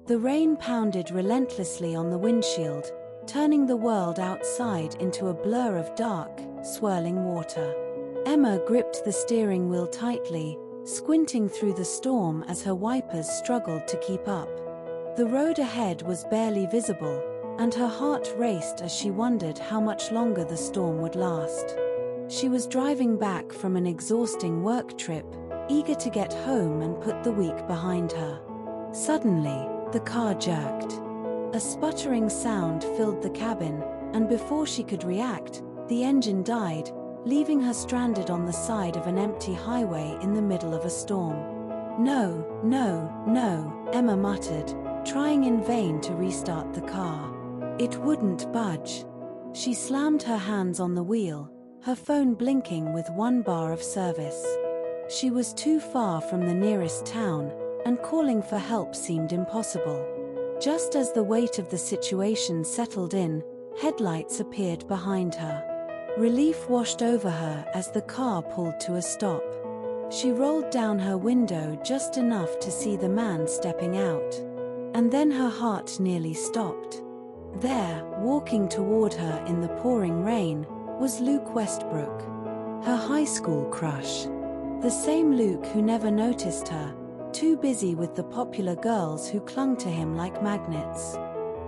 The rain pounded relentlessly on the windshield, turning the world outside into a blur of dark, swirling water. Emma gripped the steering wheel tightly, squinting through the storm as her wipers struggled to keep up. The road ahead was barely visible, and her heart raced as she wondered how much longer the storm would last. She was driving back from an exhausting work trip, eager to get home and put the week behind her. Suddenly, the car jerked. A sputtering sound filled the cabin, and before she could react, the engine died, leaving her stranded on the side of an empty highway in the middle of a storm. "No, no, no," Emma muttered, trying in vain to restart the car. It wouldn't budge. She slammed her hands on the wheel, her phone blinking with 1 bar of service. She was too far from the nearest town, and calling for help seemed impossible. Just as the weight of the situation settled in, headlights appeared behind her. Relief washed over her as the car pulled to a stop. She rolled down her window just enough to see the man stepping out. And then her heart nearly stopped. There, walking toward her in the pouring rain, was Luke Westbrook, her high school crush. The same Luke who never noticed her, too busy with the popular girls who clung to him like magnets.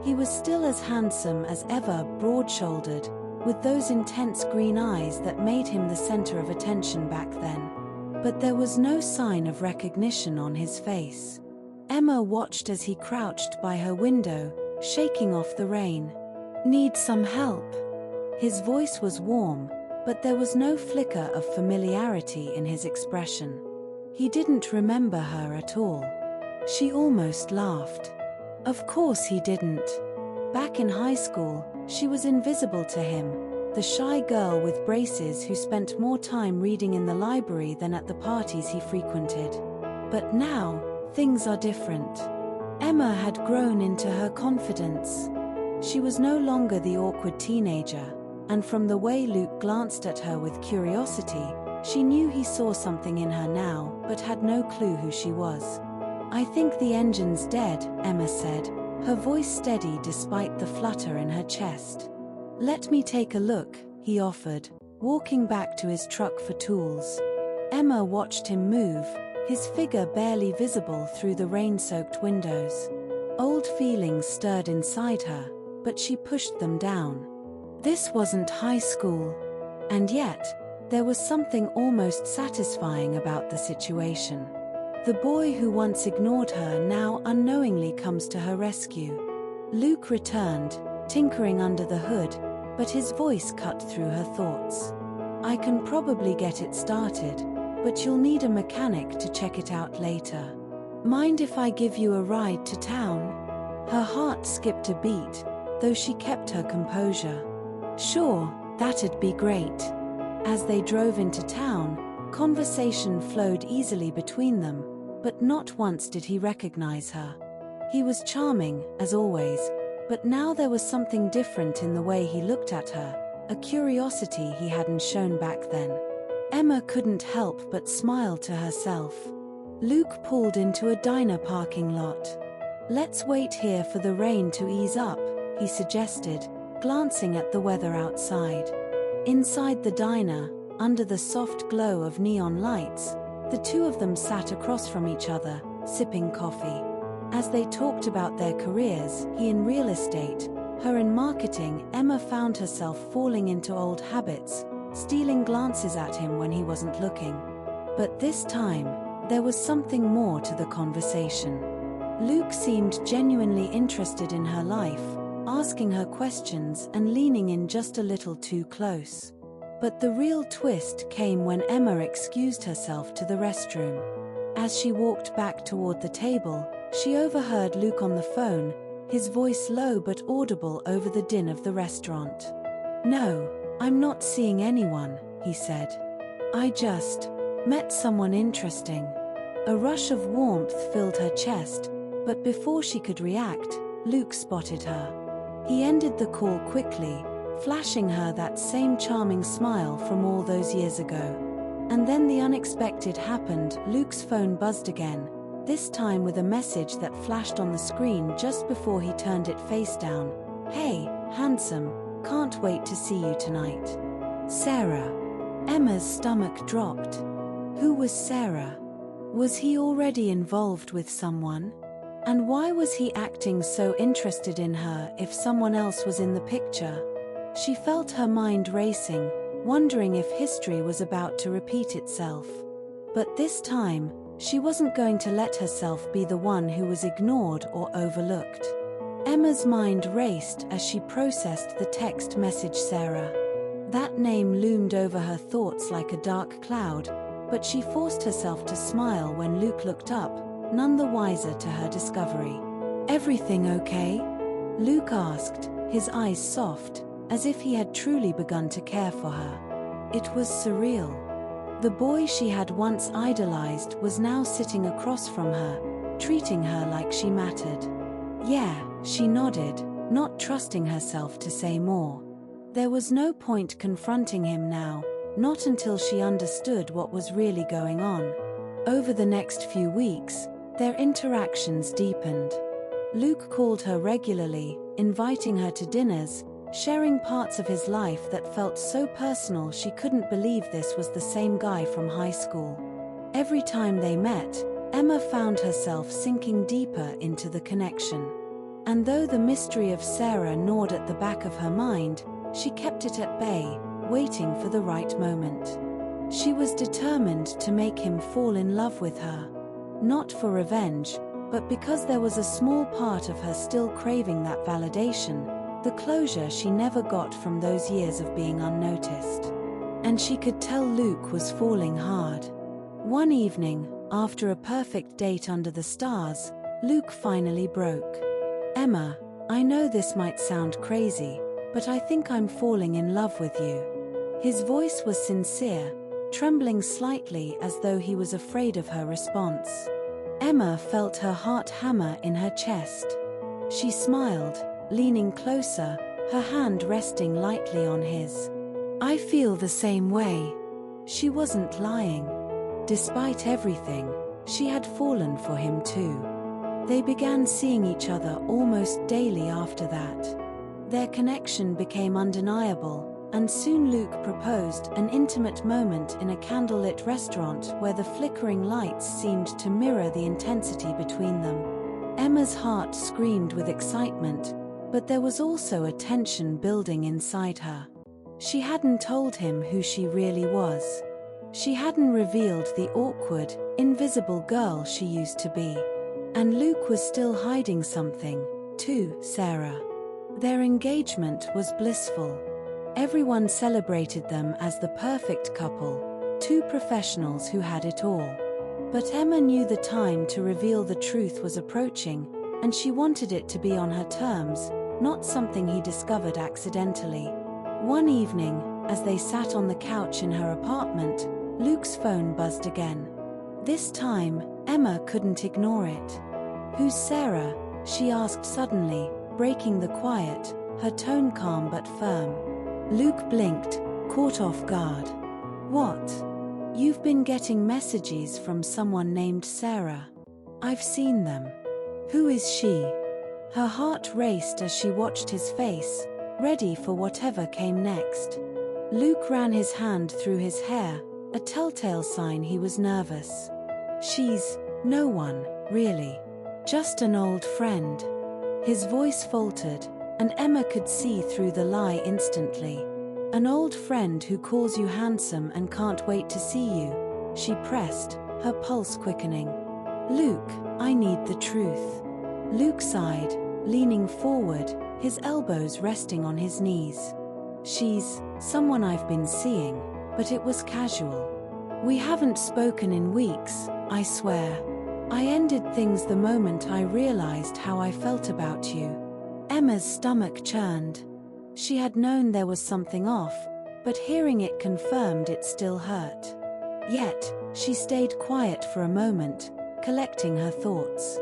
He was still as handsome as ever, broad-shouldered, with those intense green eyes that made him the center of attention back then. But there was no sign of recognition on his face. Emma watched as he crouched by her window, shaking off the rain. "Need some help?" His voice was warm, but there was no flicker of familiarity in his expression. He didn't remember her at all. She almost laughed. Of course he didn't. Back in high school, she was invisible to him, the shy girl with braces who spent more time reading in the library than at the parties he frequented. But now, things are different. Emma had grown into her confidence. She was no longer the awkward teenager, and from the way Luke glanced at her with curiosity, she knew he saw something in her now, but had no clue who she was. "I think the engine's dead," Emma said, her voice steady despite the flutter in her chest. "Let me take a look," he offered, walking back to his truck for tools. Emma watched him move, his figure barely visible through the rain-soaked windows. Old feelings stirred inside her, but she pushed them down. This wasn't high school. And yet, there was something almost satisfying about the situation. The boy who once ignored her now unknowingly comes to her rescue. Luke returned, tinkering under the hood, but his voice cut through her thoughts. "I can probably get it started, but you'll need a mechanic to check it out later. Mind if I give you a ride to town?" Her heart skipped a beat, though she kept her composure. "Sure, that'd be great." As they drove into town, conversation flowed easily between them, but not once did he recognize her. He was charming, as always, but now there was something different in the way he looked at her, a curiosity he hadn't shown back then. Emma couldn't help but smile to herself. Luke pulled into a diner parking lot. "Let's wait here for the rain to ease up," he suggested, glancing at the weather outside. Inside the diner, under the soft glow of neon lights, the two of them sat across from each other, sipping coffee. As they talked about their careers, he in real estate, her in marketing, Emma found herself falling into old habits, stealing glances at him when he wasn't looking. But this time, there was something more to the conversation. Luke seemed genuinely interested in her life, asking her questions and leaning in just a little too close. But the real twist came when Emma excused herself to the restroom. As she walked back toward the table, she overheard Luke on the phone, his voice low but audible over the din of the restaurant. "No, I'm not seeing anyone," he said. "I just met someone interesting." A rush of warmth filled her chest, but before she could react, Luke spotted her. He ended the call quickly, flashing her that same charming smile from all those years ago. And then the unexpected happened. Luke's phone buzzed again, this time with a message that flashed on the screen just before he turned it face down. "Hey, handsome, can't wait to see you tonight. Sarah." Emma's stomach dropped. Who was Sarah? Was he already involved with someone? And why was he acting so interested in her if someone else was in the picture? She felt her mind racing, wondering if history was about to repeat itself. But this time, she wasn't going to let herself be the one who was ignored or overlooked. Emma's mind raced as she processed the text message Sarah. That name loomed over her thoughts like a dark cloud, but she forced herself to smile when Luke looked up, none the wiser to her discovery. "Everything okay?" Luke asked, his eyes soft, as if he had truly begun to care for her. It was surreal. The boy she had once idolized was now sitting across from her, treating her like she mattered. "Yeah," she nodded, not trusting herself to say more. There was no point confronting him now, not until she understood what was really going on. Over the next few weeks, their interactions deepened. Luke called her regularly, inviting her to dinners, sharing parts of his life that felt so personal she couldn't believe this was the same guy from high school. Every time they met, Emma found herself sinking deeper into the connection. And though the mystery of Sarah gnawed at the back of her mind, she kept it at bay, waiting for the right moment. She was determined to make him fall in love with her. Not for revenge, but because there was a small part of her still craving that validation, the closure she never got from those years of being unnoticed. And she could tell Luke was falling hard. One evening, after a perfect date under the stars, Luke finally broke. "Emma, I know this might sound crazy, but I think I'm falling in love with you." His voice was sincere, trembling slightly as though he was afraid of her response. Emma felt her heart hammer in her chest. She smiled, leaning closer, her hand resting lightly on his. "I feel the same way." She wasn't lying. Despite everything, she had fallen for him too. They began seeing each other almost daily after that. Their connection became undeniable, and soon Luke proposed, an intimate moment in a candlelit restaurant where the flickering lights seemed to mirror the intensity between them. Emma's heart screamed with excitement, but there was also a tension building inside her. She hadn't told him who she really was. She hadn't revealed the awkward, invisible girl she used to be. And Luke was still hiding something, too, Sarah. Their engagement was blissful. Everyone celebrated them as the perfect couple, two professionals who had it all. But Emma knew the time to reveal the truth was approaching, and she wanted it to be on her terms, not something he discovered accidentally. One evening, as they sat on the couch in her apartment, Luke's phone buzzed again. This time, Emma couldn't ignore it. "Who's Sarah?" she asked suddenly, breaking the quiet, her tone calm but firm. Luke blinked, caught off guard. "What? You've been getting messages from someone named Sarah. I've seen them. Who is she?" Her heart raced as she watched his face, ready for whatever came next. Luke ran his hand through his hair, a telltale sign he was nervous. "She's no one, really. Just an old friend." His voice faltered, and Emma could see through the lie instantly. "An old friend who calls you handsome and can't wait to see you," she pressed, her pulse quickening. "Luke, I need the truth." Luke sighed, leaning forward, his elbows resting on his knees. "She's someone I've been seeing, but it was casual. We haven't spoken in weeks, I swear. I ended things the moment I realized how I felt about you." Emma's stomach churned. She had known there was something off, but hearing it confirmed it still hurt. Yet, she stayed quiet for a moment, collecting her thoughts.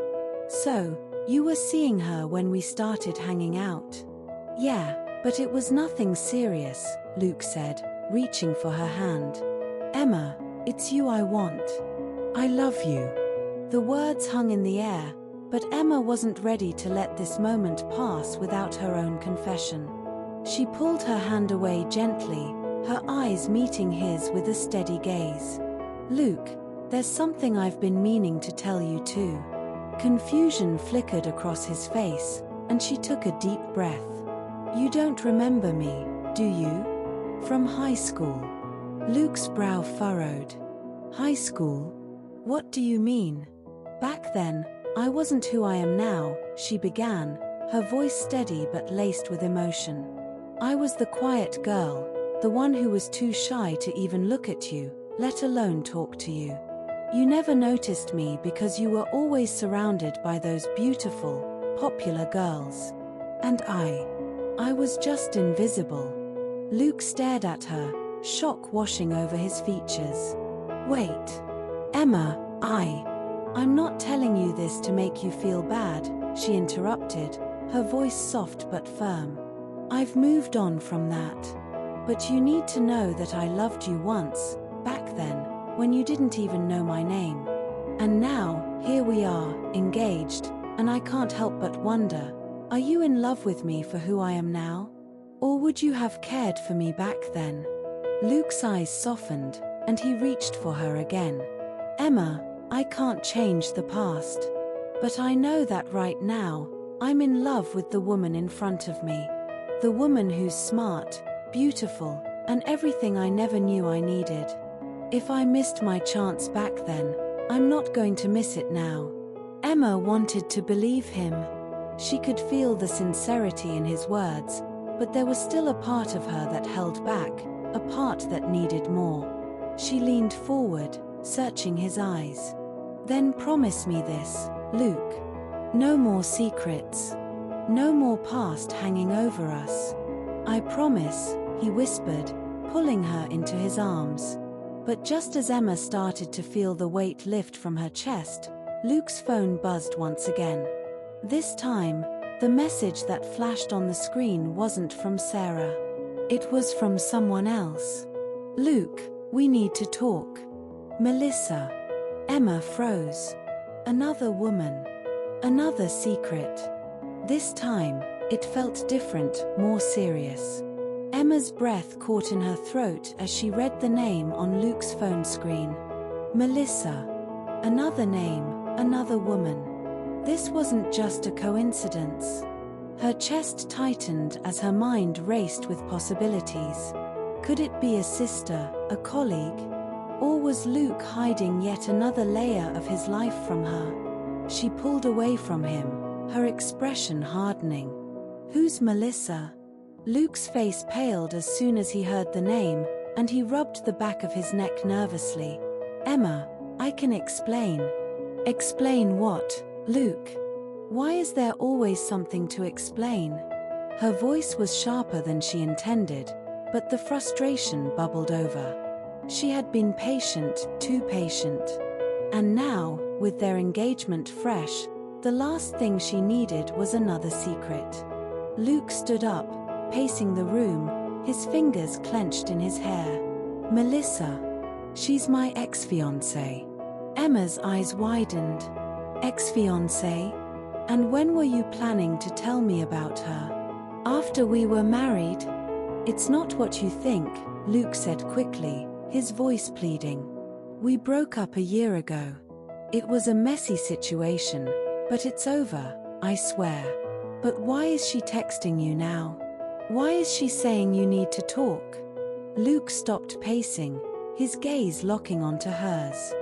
"So, you were seeing her when we started hanging out?" "Yeah, but it was nothing serious," Luke said, reaching for her hand. "Emma, it's you I want. I love you." The words hung in the air, but Emma wasn't ready to let this moment pass without her own confession. She pulled her hand away gently, her eyes meeting his with a steady gaze. "Luke, there's something I've been meaning to tell you too." Confusion flickered across his face, and she took a deep breath. "You don't remember me, do you? From high school?" Luke's brow furrowed. "High school? What do you mean?" "Back then, I wasn't who I am now," she began, her voice steady but laced with emotion. "I was the quiet girl, the one who was too shy to even look at you, let alone talk to you. You never noticed me because you were always surrounded by those beautiful, popular girls. And I was just invisible." Luke stared at her, shock washing over his features. "Wait. Emma, I'm not telling you this to make you feel bad," she interrupted, her voice soft but firm. "I've moved on from that. But you need to know that I loved you once, back then, when you didn't even know my name. And now, here we are, engaged, and I can't help but wonder, are you in love with me for who I am now? Or would you have cared for me back then?" Luke's eyes softened, and he reached for her again. "Emma, I can't change the past. But I know that right now, I'm in love with the woman in front of me. The woman who's smart, beautiful, and everything I never knew I needed. If I missed my chance back then, I'm not going to miss it now." Emma wanted to believe him. She could feel the sincerity in his words, but there was still a part of her that held back, a part that needed more. She leaned forward, searching his eyes. "Then promise me this, Luke. No more secrets. No more past hanging over us." "I promise," he whispered, pulling her into his arms. But just as Emma started to feel the weight lift from her chest, Luke's phone buzzed once again. This time, the message that flashed on the screen wasn't from Sarah. It was from someone else. "Luke, we need to talk." "Melissa." Emma froze. Another woman. Another secret. This time, it felt different, more serious. Emma's breath caught in her throat as she read the name on Luke's phone screen. Melissa. Another name, another woman. This wasn't just a coincidence. Her chest tightened as her mind raced with possibilities. Could it be a sister, a colleague? Or was Luke hiding yet another layer of his life from her? She pulled away from him, her expression hardening. "Who's Melissa?" Luke's face paled as soon as he heard the name, and he rubbed the back of his neck nervously. "Emma, I can explain." "Explain what, Luke? Why is there always something to explain?" Her voice was sharper than she intended, but the frustration bubbled over. She had been patient, too patient. And now, with their engagement fresh, the last thing she needed was another secret. Luke stood up, pacing the room, his fingers clenched in his hair. "Melissa. She's my ex-fiancée." Emma's eyes widened. "Ex-fiancée? And when were you planning to tell me about her?" "After we were married." "It's not what you think," Luke said quickly, his voice pleading. "We broke up a year ago. It was a messy situation, but it's over, I swear." "But why is she texting you now? Why is she saying you need to talk?" Luke stopped pacing, his gaze locking onto hers.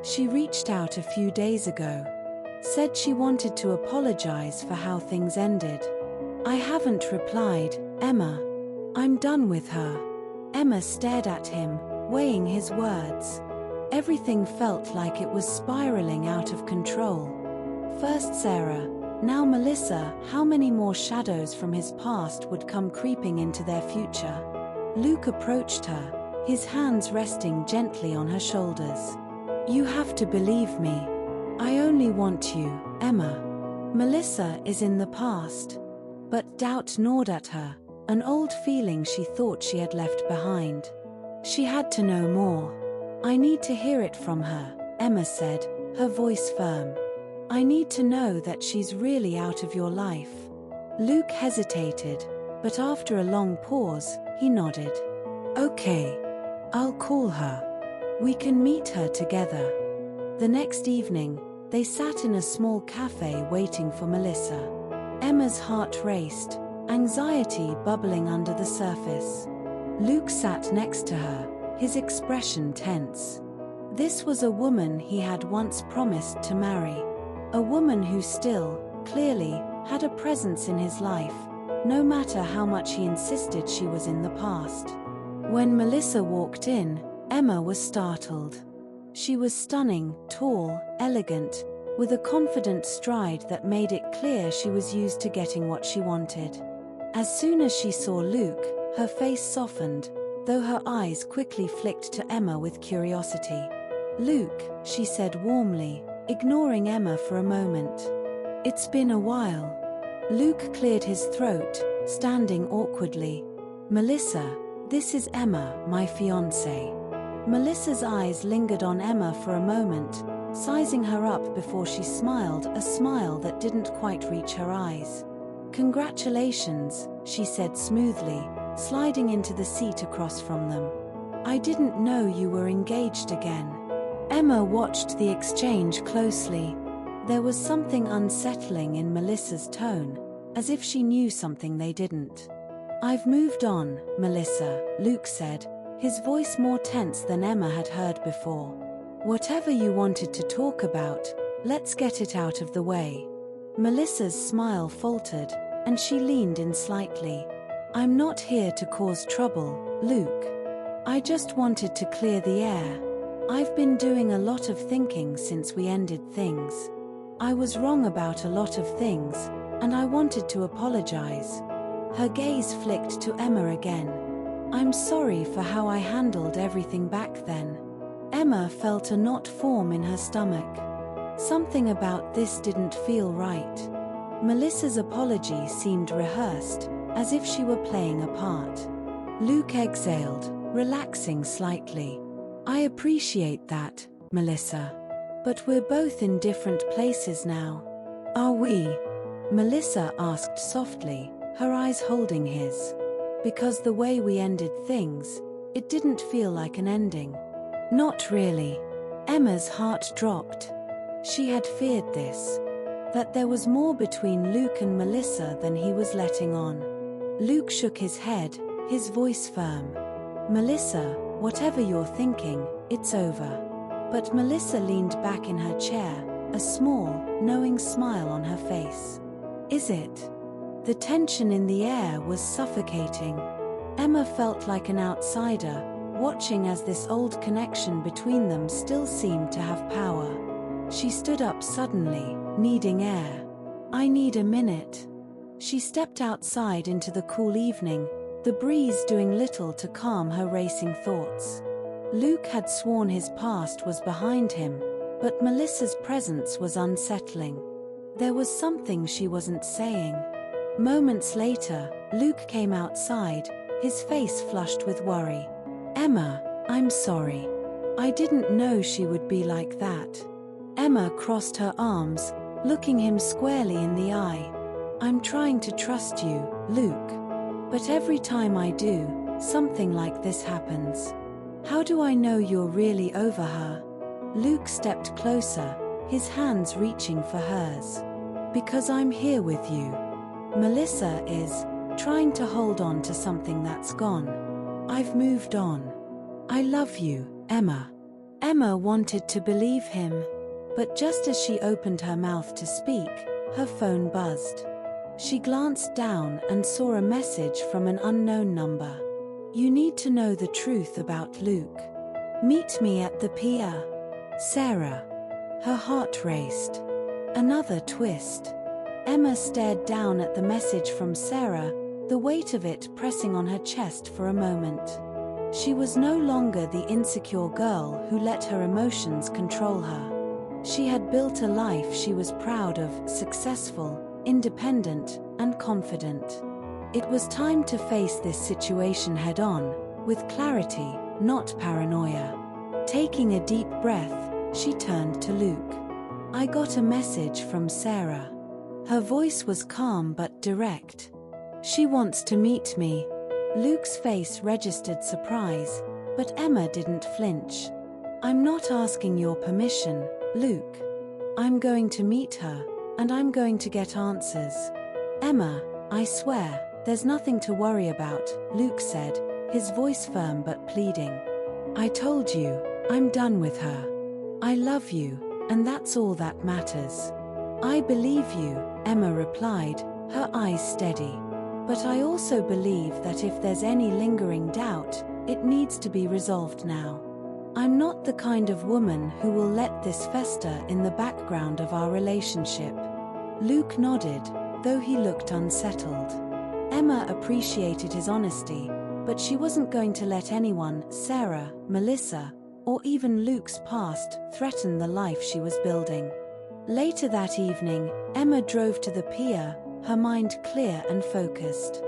"She reached out a few days ago. Said she wanted to apologize for how things ended." "I haven't replied, Emma. I'm done with her." Emma stared at him, weighing his words. Everything felt like it was spiraling out of control. First Sarah, now Melissa. How many more shadows from his past would come creeping into their future? Luke approached her, his hands resting gently on her shoulders. "You have to believe me. I only want you, Emma. Melissa is in the past." But doubt gnawed at her, an old feeling she thought she had left behind. She had to know more. "I need to hear it from her," Emma said, her voice firm. "I need to know that she's really out of your life." Luke hesitated, but after a long pause, he nodded. "Okay. I'll call her. We can meet her together." The next evening, they sat in a small cafe waiting for Melissa. Emma's heart raced, anxiety bubbling under the surface. Luke sat next to her, his expression tense. This was a woman he had once promised to marry. A woman who still, clearly, had a presence in his life, no matter how much he insisted she was in the past. When Melissa walked in, Emma was startled. She was stunning, tall, elegant, with a confident stride that made it clear she was used to getting what she wanted. As soon as she saw Luke, her face softened, though her eyes quickly flicked to Emma with curiosity. "Luke," she said warmly, ignoring Emma for a moment. "It's been a while." Luke cleared his throat, standing awkwardly. "Melissa, this is Emma, my fiancée." Melissa's eyes lingered on Emma for a moment, sizing her up before she smiled, a smile that didn't quite reach her eyes. "Congratulations," she said smoothly, sliding into the seat across from them. "I didn't know you were engaged again." Emma watched the exchange closely. There was something unsettling in Melissa's tone, as if she knew something they didn't. "I've moved on, Melissa," Luke said, his voice more tense than Emma had heard before. "Whatever you wanted to talk about, let's get it out of the way." Melissa's smile faltered, and she leaned in slightly. "I'm not here to cause trouble, Luke. I just wanted to clear the air. I've been doing a lot of thinking since we ended things. I was wrong about a lot of things, and I wanted to apologize." Her gaze flicked to Emma again. "I'm sorry for how I handled everything back then." Emma felt a knot form in her stomach. Something about this didn't feel right. Melissa's apology seemed rehearsed, as if she were playing a part. Luke exhaled, relaxing slightly. "I appreciate that, Melissa. But we're both in different places now." "Are we?" Melissa asked softly, her eyes holding his. "Because the way we ended things, it didn't feel like an ending." "Not really." Emma's heart dropped. She had feared this. That there was more between Luke and Melissa than he was letting on. Luke shook his head, his voice firm. "Melissa, whatever you're thinking, it's over." But Melissa leaned back in her chair, a small, knowing smile on her face. "Is it?" The tension in the air was suffocating. Emma felt like an outsider, watching as this old connection between them still seemed to have power. She stood up suddenly, needing air. "I need a minute." She stepped outside into the cool evening, the breeze doing little to calm her racing thoughts. Luke had sworn his past was behind him, but Melissa's presence was unsettling. There was something she wasn't saying. Moments later, Luke came outside, his face flushed with worry. "Emma, I'm sorry. I didn't know she would be like that." Emma crossed her arms, looking him squarely in the eye. "I'm trying to trust you, Luke. But every time I do, something like this happens. How do I know you're really over her?" Luke stepped closer, his hands reaching for hers. "Because I'm here with you." Melissa is trying to hold on to something that's gone. "I've moved on. I love you, Emma." Emma wanted to believe him. But just as she opened her mouth to speak, her phone buzzed. She glanced down and saw a message from an unknown number. "You need to know the truth about Luke. Meet me at the pier. Sarah." Her heart raced. Another twist. Emma stared down at the message from Sarah, the weight of it pressing on her chest for a moment. She was no longer the insecure girl who let her emotions control her. She had built a life she was proud of, successful, independent, and confident. It was time to face this situation head-on, with clarity, not paranoia. Taking a deep breath, she turned to Luke. I got a message from Sarah. Her voice was calm but direct. She wants to meet me. Luke's face registered surprise, but Emma didn't flinch. I'm not asking your permission, Luke. I'm going to meet her, and I'm going to get answers. Emma, I swear, there's nothing to worry about, Luke said, his voice firm but pleading. I told you, I'm done with her. I love you, and that's all that matters. I believe you, Emma replied, her eyes steady. But I also believe that if there's any lingering doubt, it needs to be resolved now. I'm not the kind of woman who will let this fester in the background of our relationship. Luke nodded, though he looked unsettled. Emma appreciated his honesty, but she wasn't going to let anyone, Sarah, Melissa, or even Luke's past, threaten the life she was building. Later that evening, Emma drove to the pier, her mind clear and focused.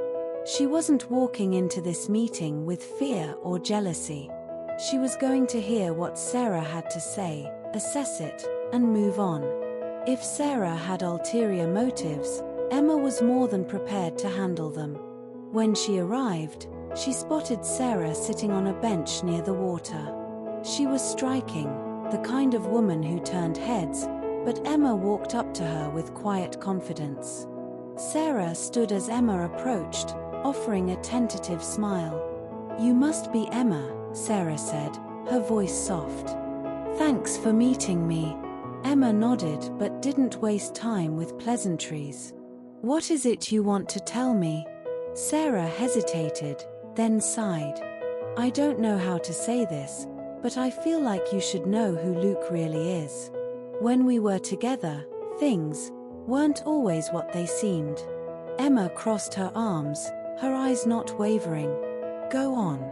She wasn't walking into this meeting with fear or jealousy. She was going to hear what Sarah had to say, assess it, and move on. If Sarah had ulterior motives, Emma was more than prepared to handle them. When she arrived, she spotted Sarah sitting on a bench near the water. She was striking, the kind of woman who turned heads, but Emma walked up to her with quiet confidence. Sarah stood as Emma approached, offering a tentative smile. You must be Emma, Sarah said, her voice soft. Thanks for meeting me. Emma nodded but didn't waste time with pleasantries. What is it you want to tell me? Sarah hesitated, then sighed. I don't know how to say this, but I feel like you should know who Luke really is. When we were together, things weren't always what they seemed. Emma crossed her arms, her eyes not wavering. Go on.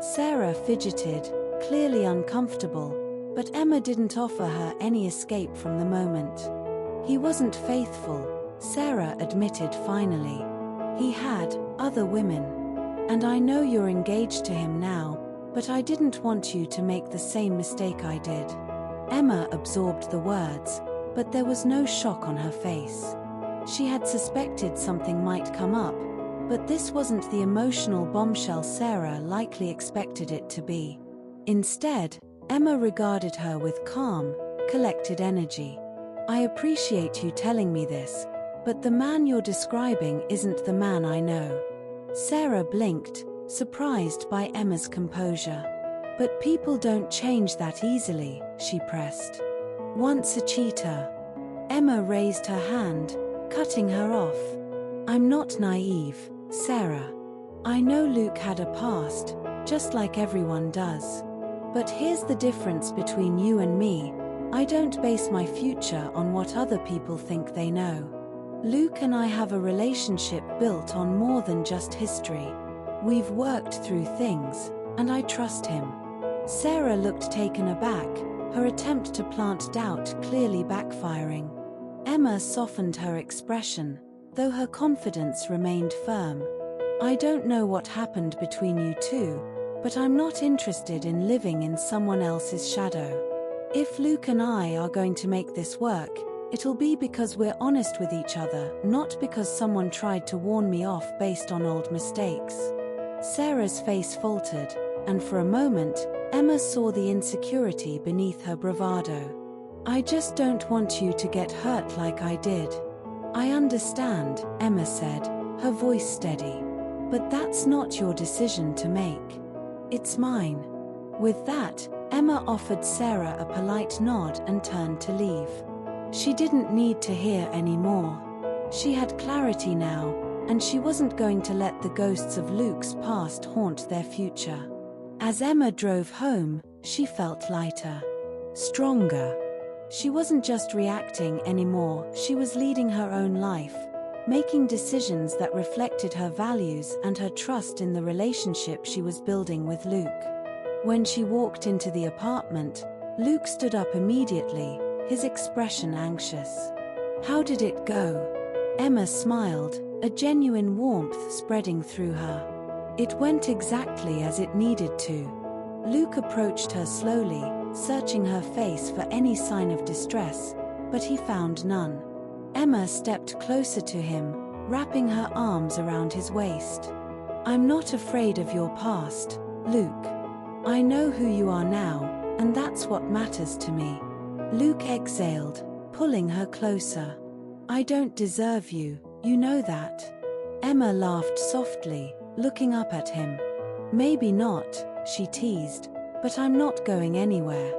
Sarah fidgeted, clearly uncomfortable, but Emma didn't offer her any escape from the moment. He wasn't faithful, Sarah admitted finally. He had other women. And I know you're engaged to him now, but I didn't want you to make the same mistake I did. Emma absorbed the words, but there was no shock on her face. She had suspected something might come up, but this wasn't the emotional bombshell Sarah likely expected it to be. Instead, Emma regarded her with calm, collected energy. I appreciate you telling me this, but the man you're describing isn't the man I know. Sarah blinked, surprised by Emma's composure. But people don't change that easily, she pressed. Once a cheater. Emma raised her hand, cutting her off. I'm not naive, Sarah. I know Luke had a past, just like everyone does. But here's the difference between you and me. I don't base my future on what other people think they know. Luke and I have a relationship built on more than just history. We've worked through things, and I trust him. Sarah looked taken aback, her attempt to plant doubt clearly backfiring. Emma softened her expression, though her confidence remained firm. I don't know what happened between you two, but I'm not interested in living in someone else's shadow. If Luke and I are going to make this work, it'll be because we're honest with each other, not because someone tried to warn me off based on old mistakes. Sarah's face faltered, and for a moment, Emma saw the insecurity beneath her bravado. I just don't want you to get hurt like I did. I understand, Emma said, her voice steady. But that's not your decision to make. It's mine. With that, Emma offered Sarah a polite nod and turned to leave. She didn't need to hear any more. She had clarity now, and she wasn't going to let the ghosts of Luke's past haunt their future. As Emma drove home, she felt lighter, stronger. She wasn't just reacting anymore, she was leading her own life, making decisions that reflected her values and her trust in the relationship she was building with Luke. When she walked into the apartment, Luke stood up immediately, his expression anxious. How did it go? Emma smiled, a genuine warmth spreading through her. It went exactly as it needed to. Luke approached her slowly, searching her face for any sign of distress, but he found none. Emma stepped closer to him, wrapping her arms around his waist. I'm not afraid of your past, Luke. I know who you are now, and that's what matters to me. Luke exhaled, pulling her closer. I don't deserve you, you know that. Emma laughed softly, looking up at him. Maybe not, she teased, but I'm not going anywhere.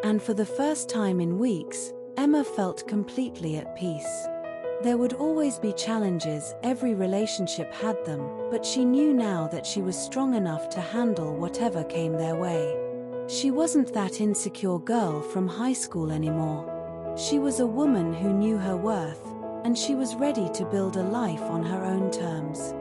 And for the first time in weeks, Emma felt completely at peace. There would always be challenges, every relationship had them, but she knew now that she was strong enough to handle whatever came their way. She wasn't that insecure girl from high school anymore. She was a woman who knew her worth, and she was ready to build a life on her own terms.